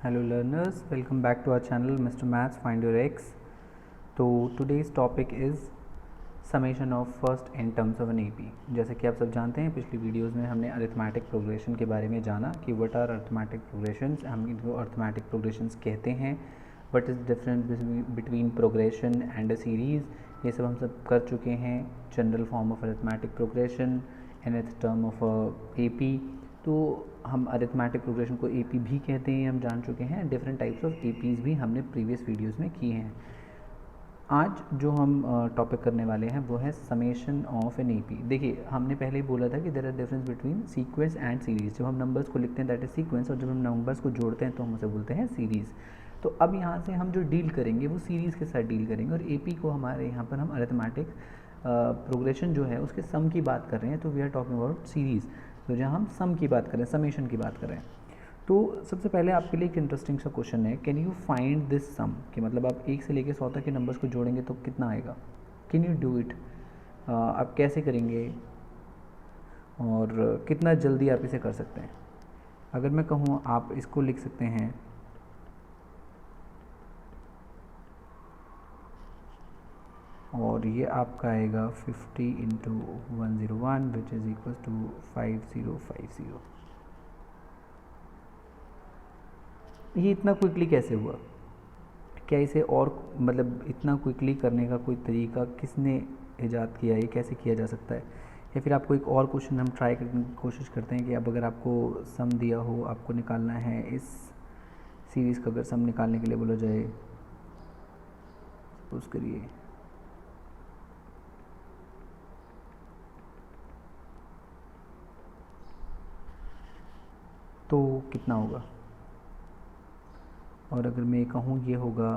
Hello learners, welcome back to our channel Mr. Maths Find Your X. तो today's topic is summation of first n terms of an AP. जैसे कि आप सब जानते हैं पिछली वीडियोस में हमने अरिथमेटिक प्रोग्रेशन के बारे में जाना कि व्हाट आर अरिथमेटिक प्रोग्रेशंस, हम इनको अरिथमेटिक प्रोग्रेशंस कहते हैं, what is difference between progression and a series, ये सब हम सब कर चुके हैं. General form of arithmetic progression, nth term of AP. तो हम अरिथमेटिक प्रोग्रेशन को AP भी कहते हैं, हम जान चुके हैं. डिफरेंट टाइप्स ऑफ APs भी हमने प्रीवियस वीडियोस में किए हैं. आज जो हम टॉपिक करने वाले हैं वो है समेशन ऑफ एन AP. देखिए हमने पहले ही बोला था कि there are difference between sequence and series. जब हम नंबर्स को लिखते हैं दैट इज सीक्वेंस, और जब हम नंबर्स को जोड़ते हैं तो हम उसे बोलते हैं सीरीज़. तो अब यहाँ से हम जो डील करेंगे वो सीरीज़ के साथ डील करेंगे, और AP को हमारे यहाँ पर हम अरिथमेटिक प्रोग्रेशन जो है उसके सम की बात कर रहे हैं. तो we are talking about series. तो जहाँ हम सम की बात करें, समेशन की बात करें, तो सबसे पहले आपके लिए एक इंटरेस्टिंग सा क्वेश्चन है, कैन यू फाइंड दिस सम, कि मतलब आप 1 से लेकर 100 तक के नंबर्स को जोड़ेंगे तो कितना आएगा. Can you do it. आप कैसे करेंगे और कितना जल्दी आप इसे कर सकते हैं. अगर मैं कहूँ आप इसको लिख सकते हैं और ये आपका आएगा 50 into 101 which is equal to 5050. ये इतना क्विकली कैसे हुआ. क्या इसे और मतलब इतना क्विकली करने का कोई तरीका किसने ईजाद किया, ये कैसे किया जा सकता है. या फिर आपको एक और क्वेश्चन हम ट्राई करने की कोशिश करते हैं कि अब अगर आपको सम दिया हो, आपको निकालना है इस सीरीज़ का, अगर सम निकालने के लिए बोला जाए, सपोज करिए तो कितना होगा. और अगर मैं कहूँ ये होगा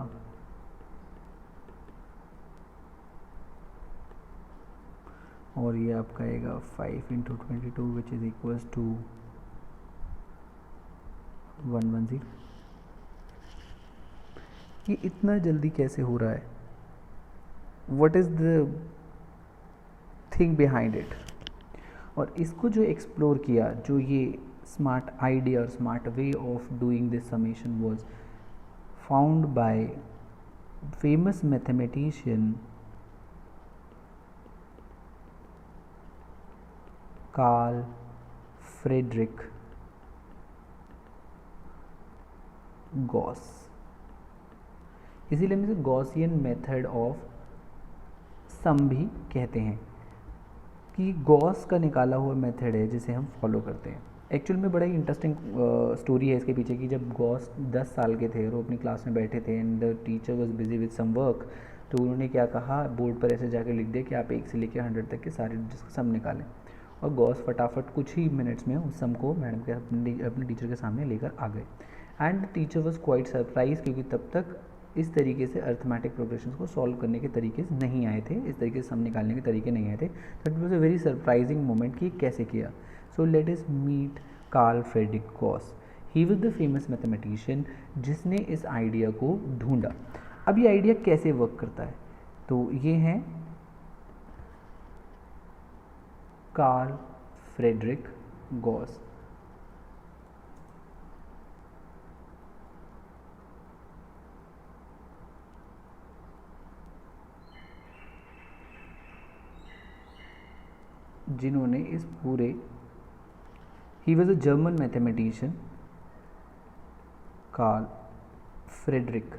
और ये आपका आएगा 5 into 22 which is equals to 110. ये इतना जल्दी कैसे हो रहा है. What is the thing behind it. और इसको जो एक्सप्लोर किया, जो ये स्मार्ट आइडिया और smart way of doing this summation was found by famous mathematician Carl Friedrich Gauss. इसीलिए हम इसे गॉसियन मेथड ऑफ सम भी कहते हैं, कि गॉस का निकाला हुआ मेथड है जिसे हम फॉलो करते हैं. एक्चुअल में बड़ा ही इंटरेस्टिंग स्टोरी है इसके पीछे, कि जब गॉस 10 साल के थे और वो अपनी क्लास में बैठे थे and the teacher was busy with some work, तो उन्होंने क्या कहा, बोर्ड पर ऐसे जाके लिख दिया कि आप 1 से लेकर 100 तक के सारे सम निकालें. और गॉस फटाफट कुछ ही मिनट्स में उस सम को मैडम के अपने टीचर के सामने लेकर आ गए. And teacher was quite surprise, क्योंकि तब तक इस तरीके से अरिथमेटिक प्रोग्रेशंस को सॉल्व करने के तरीके नहीं आए थे, इस तरीके से सम निकालने के तरीके नहीं आए थे. That was a very surprising moment कि कैसे किया. So let us meet Carl Friedrich Gauss. He was the famous mathematician जिसने इस आइडिया को ढूंढा. अब ये आइडिया कैसे वर्क करता है, तो ये है कार्ल फ्रेडरिक गॉस. जिन्होंने इस पूरे, he was a German mathematician Carl Frederick.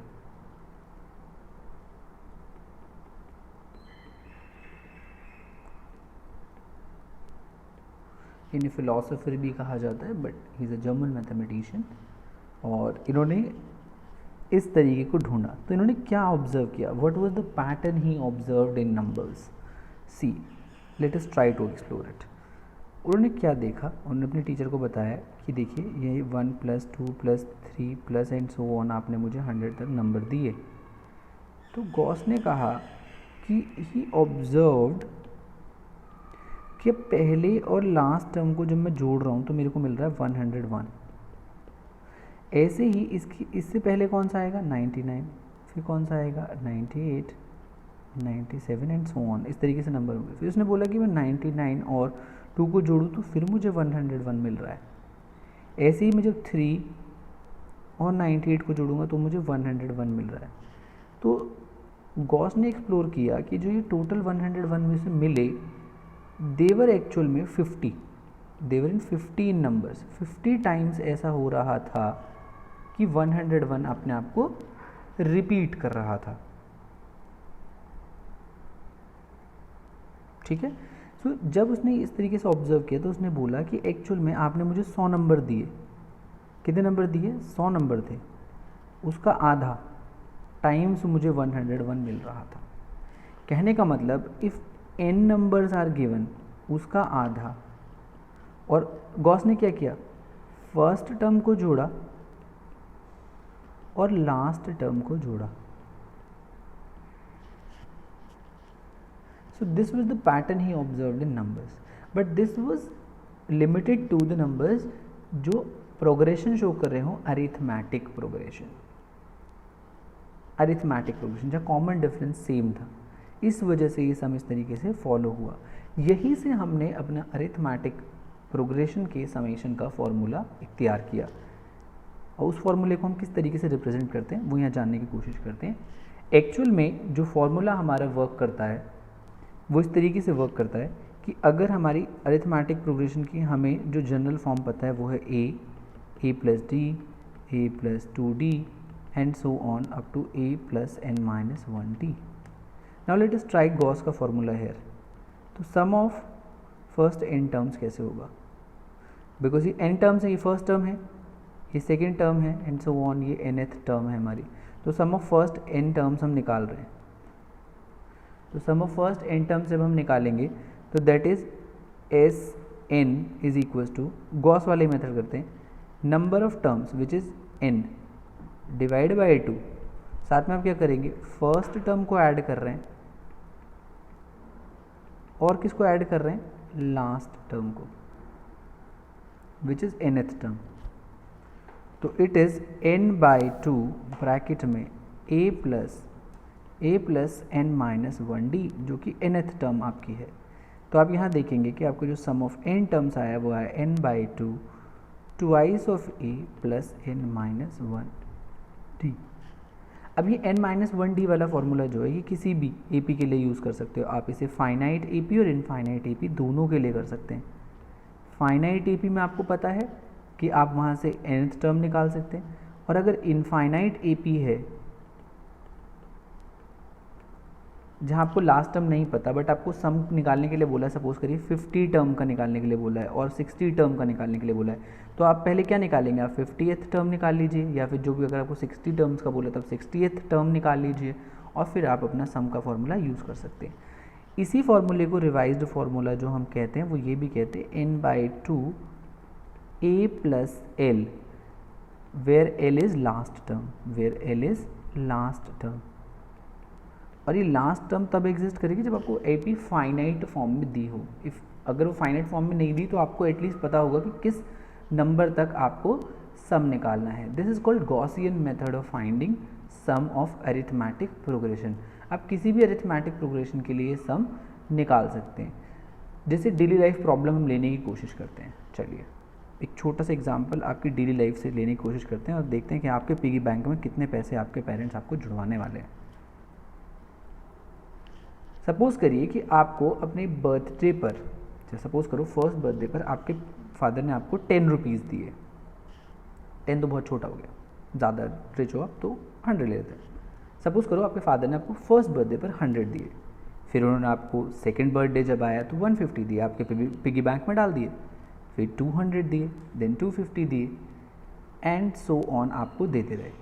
इन्हें फिलोसोफर भी कहा जाता है, but he is a German mathematician. और इन्होंने इस तरीके को ढूंढा. तो इन्होंने क्या ऑब्जर्व किया, what was the pattern he observed in numbers. See let us try to explore it. उन्होंने क्या देखा, उन्होंने अपने टीचर को बताया कि देखिए ये 1 + 2 + 3 प्लस एंड सो ऑन आपने मुझे 100 तक नंबर दिए. तो गॉस ने कहा कि ही ऑब्जर्व्ड कि पहले और लास्ट टर्म को जब मैं जोड़ रहा हूँ तो मेरे को मिल रहा है 101. ऐसे ही इससे पहले कौन सा आएगा 99, फिर कौन सा आएगा 98, 97 एंड सो ऑन. इस तरीके से नंबर होंगे. फिर उसने बोला कि मैं 99 और 2 को जोड़ूँ तो फिर मुझे 101 मिल रहा है. ऐसे ही मैं जब 3 और 98 को जोड़ूंगा तो मुझे 101 मिल रहा है। तो गॉस ने एक्सप्लोर किया कि जो ये टोटल 101 में से मिले, देवर एक्चुअल में 50, देवर इन 15 नंबर्स, 50 टाइम्स ऐसा हो रहा था कि 101 अपने आप को रिपीट कर रहा था। ठीक है। सो जब उसने इस तरीके से ऑब्जर्व किया तो उसने बोला कि एक्चुअल में आपने मुझे 100 नंबर दिए। कितने नंबर दिए? 100 नंबर थे, उसका आधा टाइम्स मुझे 101 मिल रहा था। कहने का मतलब if n numbers are given, उसका आधा। और गॉस ने क्या किया? फर्स्ट टर्म को जोड़ा और लास्ट टर्म को जोड़ा। So this was the pattern he observed in numbers, but this was limited to the numbers जो प्रोग्रेशन शो कर रहे हो अरिथमेटिक प्रोग्रेशन, जहाँ कॉमन डिफरेंस सेम था। इस वजह से ये सम इस तरीके से फॉलो हुआ। यही से हमने अपना अरिथमेटिक प्रोग्रेशन के समेशन का फॉर्मूला इख्तियार किया, और उस फॉर्मूले को हम किस तरीके से रिप्रेजेंट करते हैं वो यहाँ जानने की कोशिश करते हैं। एक्चुअल में जो फॉर्मूला हमारा वर्क करता है वो इस तरीके से वर्क करता है कि अगर हमारी अरिथमेटिक प्रोग्रेशन की हमें जो जनरल फॉर्म पता है वो है a plus D, a plus 2d and so on up to a plus n minus 1d। Now let us try Gauss का फॉर्मूला हेयर। तो sum of first n terms कैसे होगा? बिकॉज ये n terms है, ये first term है, ये second term है एंड सो ऑन, ये nth टर्म है हमारी। तो sum of first n terms हम निकाल रहे हैं। तो sum of first n terms जब हम निकालेंगे तो that is S n is equal to, Gauss वाले मेथड करते हैं, number of terms which is n divide by 2। साथ में आप क्या करेंगे? फर्स्ट टर्म को ऐड कर रहे हैं और किसको ऐड कर रहे हैं? लास्ट टर्म को, विच इज nth टर्म। तो it is n by 2 bracket में a plus n minus 1d जो कि nth टर्म आपकी है। तो आप यहाँ देखेंगे कि आपको जो सम ऑफ n टर्म्स आया वो आया n by 2 twice of a plus n minus 1d। अब ये n माइनस 1d वाला फॉर्मूला जो है ये किसी भी AP के लिए यूज़ कर सकते हो आप। इसे फाइनाइट AP और इनफाइनाइट AP दोनों के लिए कर सकते हैं। फाइनाइट AP में आपको पता है कि आप वहाँ से nth टर्म निकाल सकते हैं, और अगर इनफाइनाइट AP है जहाँ आपको लास्ट टर्म नहीं पता बट आपको सम निकालने के लिए बोला है, सपोज करिए 50 टर्म का निकालने के लिए बोला है और 60 टर्म का निकालने के लिए बोला है, तो आप पहले क्या निकालेंगे? आप 50th टर्म निकाल लीजिए, या फिर जो भी अगर आपको 60 टर्म्स का बोला तब 60th टर्म निकाल लीजिए, और फिर आप अपना सम का फॉर्मूला यूज़ कर सकते हैं। इसी फॉर्मूले को रिवाइज्ड फार्मूला जो हम कहते हैं वो ये भी कहते हैं n by 2 a plus l, where l is last term, और ये लास्ट टर्म तब एग्जिस्ट करेगी जब आपको AP फाइनाइट फॉर्म में दी हो। इफ़ अगर वो फाइनाइट फॉर्म में नहीं दी तो आपको एटलीस्ट पता होगा कि किस नंबर तक आपको सम निकालना है। This is called Gaussian method of finding sum of arithmetic progression. आप किसी भी अरिथमेटिक प्रोग्रेशन के लिए सम निकाल सकते हैं। जैसे डेली लाइफ प्रॉब्लम हम लेने की कोशिश करते हैं। चलिए एक छोटा सा एग्जांपल आपकी डेली लाइफ से लेने की कोशिश करते हैं और देखते हैं कि आपके पिगी बैंक में कितने पैसे आपके पेरेंट्स आपको जुड़वाने वाले हैं। सपोज़ करिए कि आपको अपने बर्थडे पर, सपोज़ करो फर्स्ट बर्थडे पर आपके फादर ने आपको 10 रुपीज़ दिए। 10 तो बहुत छोटा हो गया, ज़्यादा रिच हो आप तो 100 ले लेते हैं। सपोज़ करो आपके फादर ने आपको फर्स्ट बर्थडे पर 100 दिए, फिर उन्होंने आपको सेकंड बर्थडे जब आया तो 150 दिए, आपके पिगी बैंक में डाल दिए, फिर 200 दिए, देन 250 दिए एंड सो ऑन आपको देते रहे।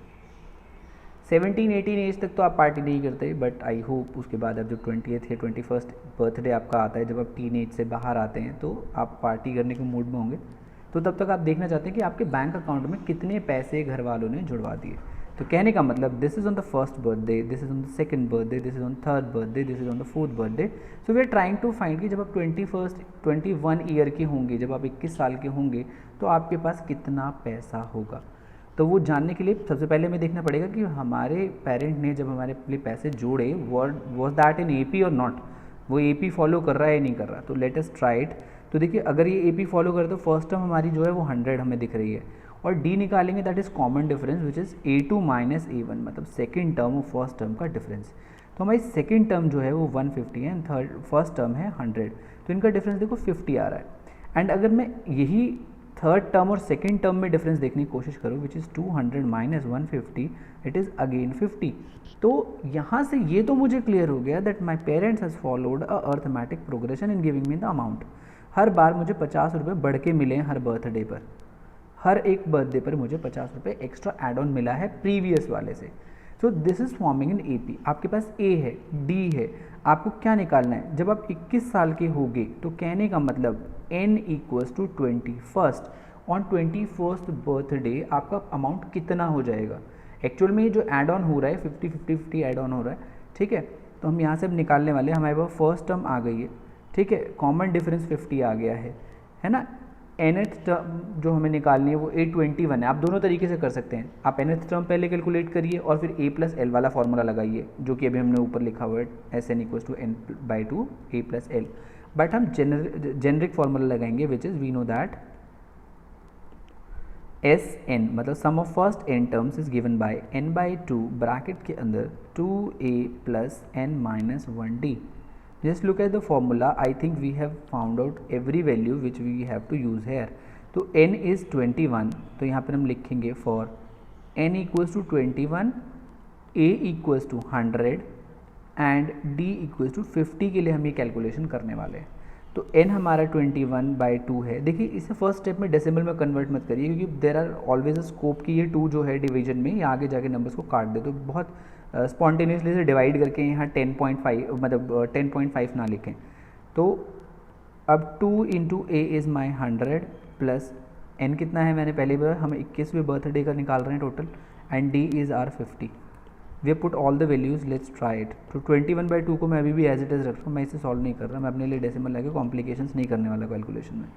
17-18 एज तक तो आप पार्टी नहीं करते, बट आई होप उसके बाद अब जब 20th या 21st बर्थडे आपका आता है, जब आप टीन एज से बाहर आते हैं तो आप पार्टी करने के मूड में होंगे, तो तब तक आप देखना चाहते हैं कि आपके बैंक अकाउंट में कितने पैसे घर वालों ने जुड़वा दिए। तो कहने का मतलब this is on the first birthday, this is on the second birthday, this is on third birthday, this is on the fourth birthday. So we are trying to find कि जब आप 21 ईयर के होंगे, जब आप 21 साल के होंगे तो आपके पास कितना पैसा होगा। तो वो जानने के लिए सबसे पहले हमें देखना पड़ेगा कि हमारे पेरेंट ने जब हमारे लिए पैसे जोड़े वॉज दैट इन AP और नॉट, वो AP फॉलो कर रहा है या नहीं कर रहा। तो लेट अस ट्राई इट। तो देखिए अगर ये AP फॉलो करे तो फर्स्ट टर्म हमारी जो है वो 100 हमें दिख रही है, और डी निकालेंगे that is common difference which is A2 minus A1, मतलब सेकेंड टर्म और फर्स्ट टर्म का डिफरेंस। तो हमारी सेकेंड टर्म जो है वो 150 है एंड फर्स्ट टर्म है 100, तो इनका डिफरेंस देखो 50 आ रहा है। एंड अगर मैं यही थर्ड टर्म और सेकेंड टर्म में डिफरेंस देखने की कोशिश करूँ which is 200 minus 150, it is again 50। तो यहाँ से ये तो मुझे क्लियर हो गया that my parents has followed a arithmetic progression in giving me the amount. हर बार मुझे 50 रुपये बढ़ के मिले हैं हर बर्थडे पर, हर एक बर्थडे पर मुझे 50 रुपये एक्स्ट्रा एड ऑन मिला है प्रीवियस वाले से। So this is forming in AP। आपके पास A है, D है, आपको क्या निकालना है? जब आप 21 साल के होगे तो कहने का मतलब n equals to 20 first on 21st birthday आपका अमाउंट कितना हो जाएगा। एक्चुअल में ये जो एड ऑन हो रहा है 50-50-50 एड ऑन हो रहा है, ठीक है। तो हम यहाँ से अब निकालने वाले हैं, हमारे पास फर्स्ट टर्म आ गई है, ठीक है, कॉमन डिफरेंस 50 आ गया है ना। nth टर्म जो हमें निकालनी है वो A21 है। आप दोनों तरीके से कर सकते हैं, आप nth टर्म पहले कैलकुलेट करिए और फिर A प्लस एल वाला फॉर्मूला लगाइए जो कि अभी हमने ऊपर लिखा हुआ है Sn equals to n/2 A plus L. But हम जेनरिक फॉर्मूला लगाएंगे which is we know that Sn मतलब sum of first n terms is given by n/2 bracket के अंदर 2A plus n minus 1D। Just look at the formula. I think we have found out every value which we have to use here. तो n is 21, तो यहाँ पर हम लिखेंगे for n equals to 21, A equals to 100 and D equals to 50 के लिए हम ये कैलकुलेशन करने वाले हैं। तो n हमारा 21/2 है। देखिए इसे फर्स्ट स्टेप में डेसिमल में कन्वर्ट मत करिए क्योंकि there are always a scope कि ये 2 जो है डिवीजन में या आगे जाके नंबर्स को काट दे, तो बहुत स्पॉन्टेनियसली से डिवाइड करके यहाँ 10.5 मतलब 10.5 ना लिखें। तो अब 2 into A is my 100 plus n कितना है मैंने पहले बताया, हम 21वें बर्थडे का निकाल रहे हैं total, and D is are 50। We put all the values, let's try it. तो 21/2 को मैं अभी भी एज इट इज़ रख रहा हूँ, मैं इसे सॉल्व नहीं कर रहा, मैं अपने लिए डेसिमल लगे कॉम्प्लिकेशंस नहीं करने वाला कैलकुलेशन में।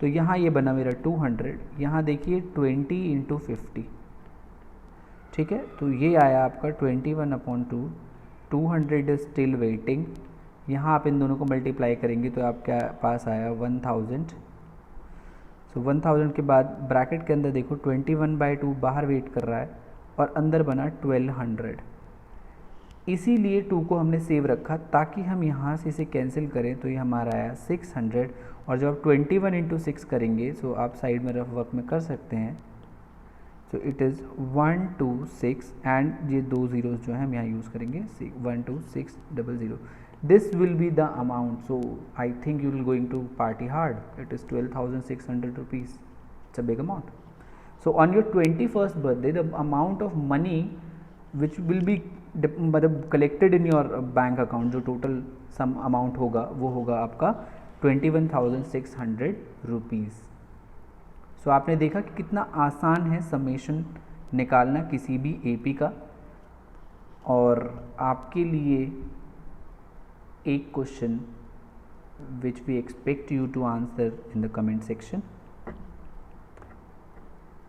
तो यहाँ ये बना मेरा 200, यहाँ देखिए 20 इंटू 50, ठीक है। तो ये आया आपका 21/2, 200 इज स्टिल वेटिंग। यहाँ आप इन दोनों को मल्टीप्लाई करेंगे तो आपके पास आया 1000। सो 1000 के बाद ब्रैकेट के अंदर देखो 21/2 बाहर वेट कर रहा है और अंदर बना 1200। इसीलिए 2 को हमने सेव रखा ताकि हम यहाँ से इसे कैंसिल करें, तो ये हमारा आया 600। और जब आप 21 इंटू 6 करेंगे, सो आप साइड में रफ वर्क में कर सकते हैं, सो इट इज़ 126 एंड ये 2 ज़ीरोज़ जो है हम यहाँ यूज़ करेंगे 12600। This will be the amount. So I think you will going to party hard. It is 12,600 rupees. It's a big amount. So on your 21st birthday the amount of money which will be मतलब collected in your bank account, जो total sum amount होगा वो होगा आपका 21,600 rupees. सो आपने देखा कि कितना आसान है समेशन निकालना किसी भी AP का। और आपके लिए एक question which we expect you to answer in the comment section.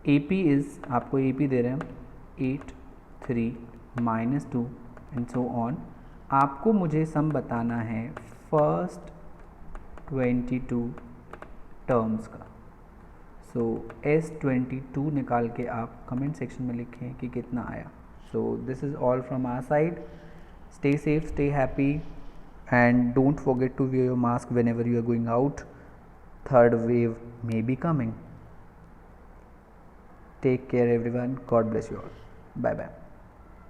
AP is, आपको AP दे रहे हैं हम 8, 3, -2 एंड सो ऑन। आपको मुझे सम बताना है फर्स्ट 22 टर्म्स का। सो S22 निकाल के आप कमेंट सेक्शन में लिखें कि कितना आया। So this is all from our side. Stay safe, stay happy and don't forget to wear your mask whenever you are going out. Third wave may be coming. Take care everyone. God bless you all. Bye bye.